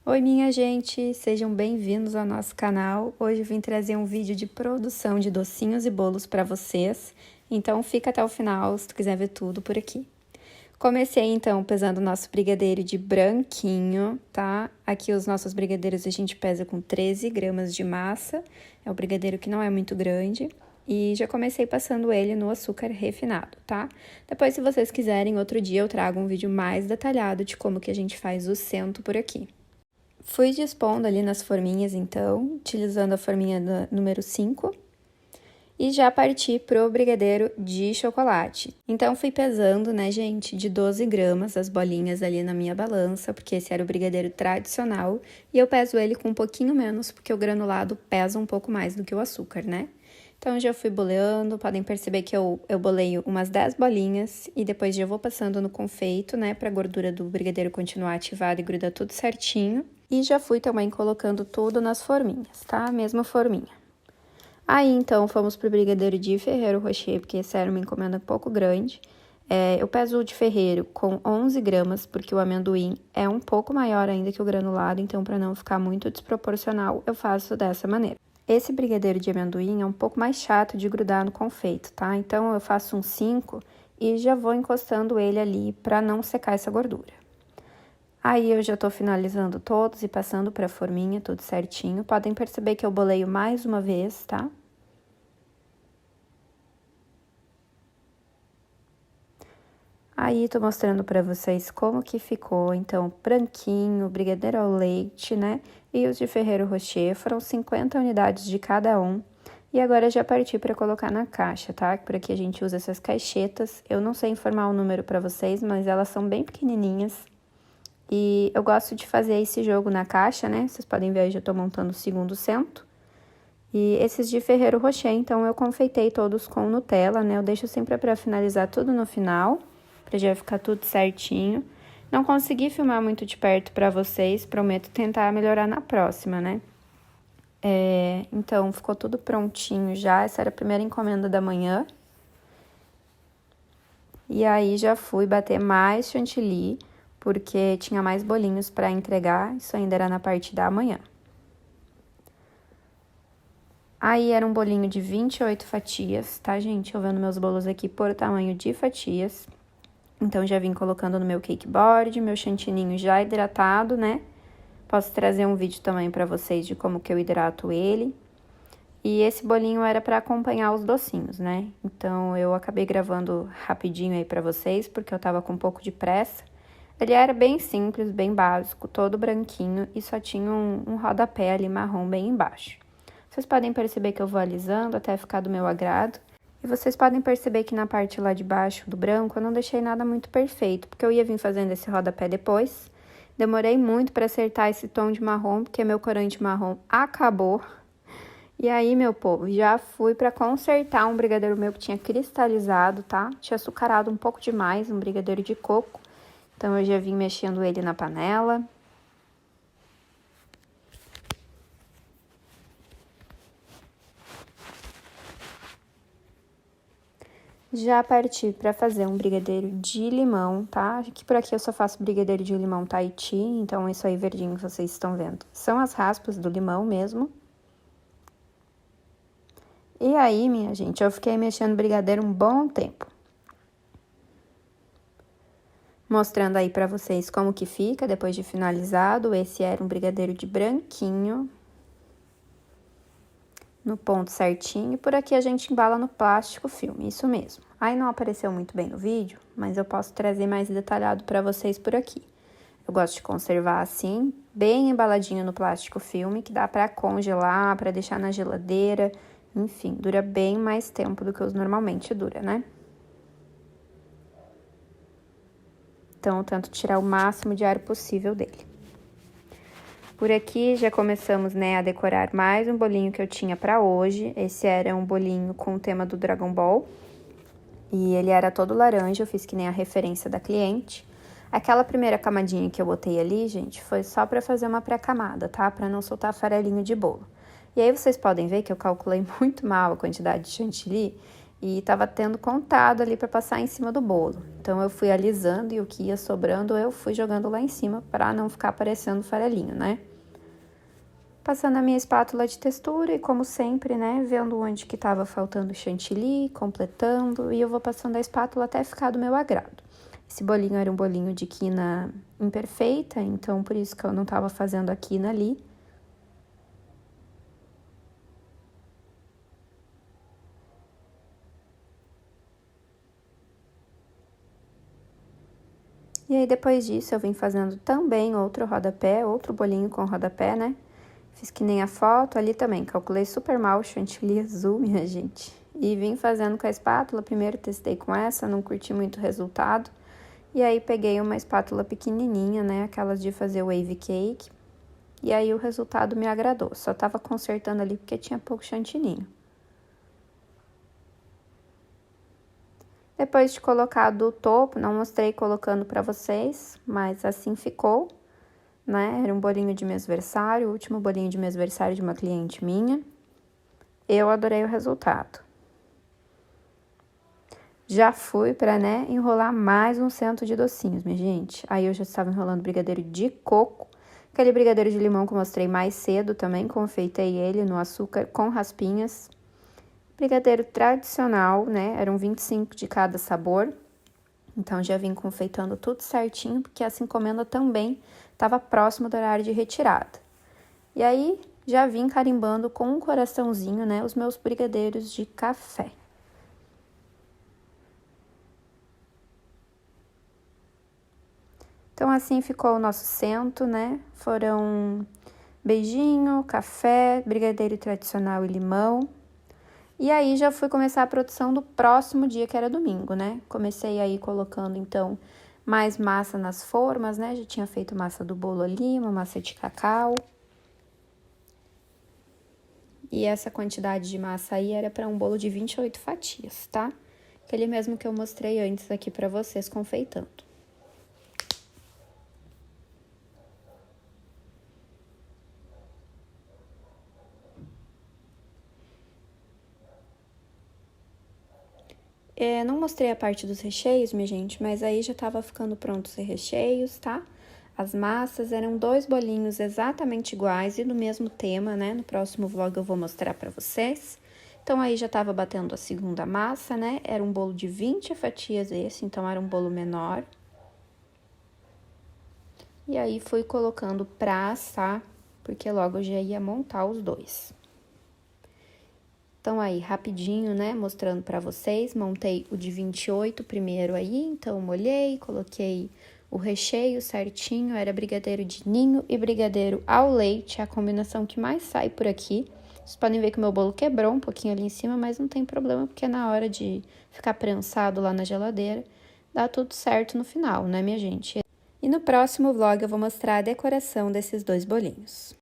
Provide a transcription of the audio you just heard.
Oi, minha gente! Sejam bem-vindos ao nosso canal. Hoje eu vim trazer um vídeo de produção de docinhos e bolos para vocês, então fica até o final se tu quiser ver tudo por aqui. Comecei então pesando o nosso brigadeiro de branquinho, tá? Aqui os nossos brigadeiros a gente pesa com 13 gramas de massa, é um brigadeiro que não é muito grande. E já comecei passando ele no açúcar refinado, tá? Depois, se vocês quiserem, outro dia eu trago um vídeo mais detalhado de como que a gente faz o cento por aqui. Fui dispondo ali nas forminhas, então, utilizando a forminha número 5. E já parti pro brigadeiro de chocolate. Então, fui pesando, né, gente, de 12 gramas as bolinhas ali na minha balança, porque esse era o brigadeiro tradicional. E eu peso ele com um pouquinho menos, porque o granulado pesa um pouco mais do que o açúcar, né? Então, já fui boleando, podem perceber que eu boleio umas 10 bolinhas e depois já vou passando no confeito, né, pra gordura do brigadeiro continuar ativada e grudar tudo certinho. E já fui também colocando tudo nas forminhas, tá? Mesma forminha. Aí, então, fomos pro brigadeiro de Ferrero Rocher, porque essa era uma encomenda um pouco grande. Eu peso o de Ferrero com 11 gramas, porque o amendoim é um pouco maior ainda que o granulado, então, para não ficar muito desproporcional, eu faço dessa maneira. Esse brigadeiro de amendoim é um pouco mais chato de grudar no confeito, tá? Então, eu faço um 5 e já vou encostando ele ali para não secar essa gordura. Aí, eu já tô finalizando todos e passando pra forminha, tudo certinho. Podem perceber que eu boleio mais uma vez, tá? Aí, tô mostrando pra vocês como que ficou. Então, branquinho, brigadeiro ao leite, né? E os de Ferrero Rocher, foram 50 unidades de cada um. E agora, já parti pra colocar na caixa, tá? Por aqui a gente usa essas caixetas. Eu não sei informar o número pra vocês, mas elas são bem pequenininhas. E eu gosto de fazer esse jogo na caixa, né? Vocês podem ver, eu já tô montando o segundo cento. E esses de Ferrero Rocher, então, eu confeitei todos com Nutella, né? Eu deixo sempre pra finalizar tudo no final, pra já ficar tudo certinho. Não consegui filmar muito de perto pra vocês, prometo tentar melhorar na próxima, né? Então, ficou tudo prontinho já, essa era a primeira encomenda da manhã. E aí, já fui bater mais chantilly, porque tinha mais bolinhos para entregar, isso ainda era na parte da manhã. Aí, era um bolinho de 28 fatias, tá, gente? Eu vendo meus bolos aqui por tamanho de fatias. Então, já vim colocando no meu cake board, meu chantininho já hidratado, né? Posso trazer um vídeo também para vocês de como que eu hidrato ele. E esse bolinho era para acompanhar os docinhos, né? Então, eu acabei gravando rapidinho aí para vocês, porque eu tava com um pouco de pressa. Ele era bem simples, bem básico, todo branquinho e só tinha um rodapé ali marrom bem embaixo. Vocês podem perceber que eu vou alisando até ficar do meu agrado. E vocês podem perceber que na parte lá de baixo do branco eu não deixei nada muito perfeito, porque eu ia vir fazendo esse rodapé depois. Demorei muito para acertar esse tom de marrom, porque meu corante marrom acabou. E aí, meu povo, já fui para consertar um brigadeiro meu que tinha cristalizado, tá? Tinha açucarado um pouco demais, um brigadeiro de coco. Então, eu já vim mexendo ele na panela. Já parti para fazer um brigadeiro de limão, tá? Que por aqui eu só faço brigadeiro de limão Tahiti, então isso aí verdinho que vocês estão vendo são as raspas do limão mesmo. E aí, minha gente, eu fiquei mexendo o brigadeiro um bom tempo. Mostrando aí pra vocês como que fica depois de finalizado. Esse era um brigadeiro de branquinho. No ponto certinho. E por aqui a gente embala no plástico filme, isso mesmo. Aí não apareceu muito bem no vídeo, mas eu posso trazer mais detalhado pra vocês por aqui. Eu gosto de conservar assim, bem embaladinho no plástico filme, que dá pra congelar, pra deixar na geladeira. Enfim, dura bem mais tempo do que os normalmente dura, né? Então, eu tento tirar o máximo de ar possível dele. Por aqui, já começamos, né, a decorar mais um bolinho que eu tinha pra hoje. Esse era um bolinho com o tema do Dragon Ball. E ele era todo laranja, eu fiz que nem a referência da cliente. Aquela primeira camadinha que eu botei ali, gente, foi só pra fazer uma pré-camada, tá? Pra não soltar farelinho de bolo. E aí, vocês podem ver que eu calculei muito mal a quantidade de chantilly. e tava tendo contado ali para passar em cima do bolo. Então eu fui alisando e o que ia sobrando eu fui jogando lá em cima para não ficar parecendo farelinho, né? Passando a minha espátula de textura e como sempre, né, vendo onde que tava faltando chantilly, completando, e eu vou passando a espátula até ficar do meu agrado. Esse bolinho era um bolinho de quina imperfeita, então por isso que eu não tava fazendo a quina ali. E aí, depois disso, eu vim fazendo também outro rodapé, outro bolinho com rodapé, né? Fiz que nem a foto ali também, calculei super mal o chantilly azul, minha gente. E vim fazendo com a espátula, primeiro testei com essa, não curti muito o resultado. E aí, peguei uma espátula pequenininha, né? Aquelas de fazer wave cake. E aí, o resultado me agradou. Só tava consertando ali porque tinha pouco chantininho. Depois de colocado o topo, não mostrei colocando pra vocês, mas assim ficou, né? Era um bolinho de mêsversário, o último bolinho de mêsversário de uma cliente minha. Eu adorei o resultado. Já fui pra, né, enrolar mais um cento de docinhos, minha gente. Aí eu já estava enrolando brigadeiro de coco. Aquele brigadeiro de limão que eu mostrei mais cedo também, confeitei ele no açúcar com raspinhas. Brigadeiro tradicional, né? Eram 25 de cada sabor. Então, já vim confeitando tudo certinho, porque essa encomenda também estava próximo do horário de retirada. E aí, já vim carimbando com um coraçãozinho, né? Os meus brigadeiros de café. Então, assim ficou o nosso cento, né? Foram beijinho, café, brigadeiro tradicional e limão. E aí, já fui começar a produção do próximo dia, que era domingo, né? Comecei aí colocando, então, mais massa nas formas, né? Já tinha feito massa do bolo ali, uma massa de cacau. E essa quantidade de massa aí era para um bolo de 28 fatias, tá? Aquele mesmo que eu mostrei antes aqui para vocês confeitando. Não mostrei a parte dos recheios, minha gente, mas aí já tava ficando prontos os recheios, tá? As massas eram 2 bolinhos exatamente iguais e do mesmo tema, né? No próximo vlog eu vou mostrar pra vocês. Então, aí já tava batendo a segunda massa, né? Era um bolo de 20 fatias esse, então era um bolo menor. E aí, fui colocando pra assar, porque logo eu já ia montar os dois. Então, aí, rapidinho, né, mostrando pra vocês, montei o de 28 primeiro aí, então molhei, coloquei o recheio certinho, era brigadeiro de ninho e brigadeiro ao leite, a combinação que mais sai por aqui. Vocês podem ver que o meu bolo quebrou um pouquinho ali em cima, mas não tem problema, porque na hora de ficar prensado lá na geladeira, dá tudo certo no final, né, minha gente? E no próximo vlog eu vou mostrar a decoração desses 2 bolinhos.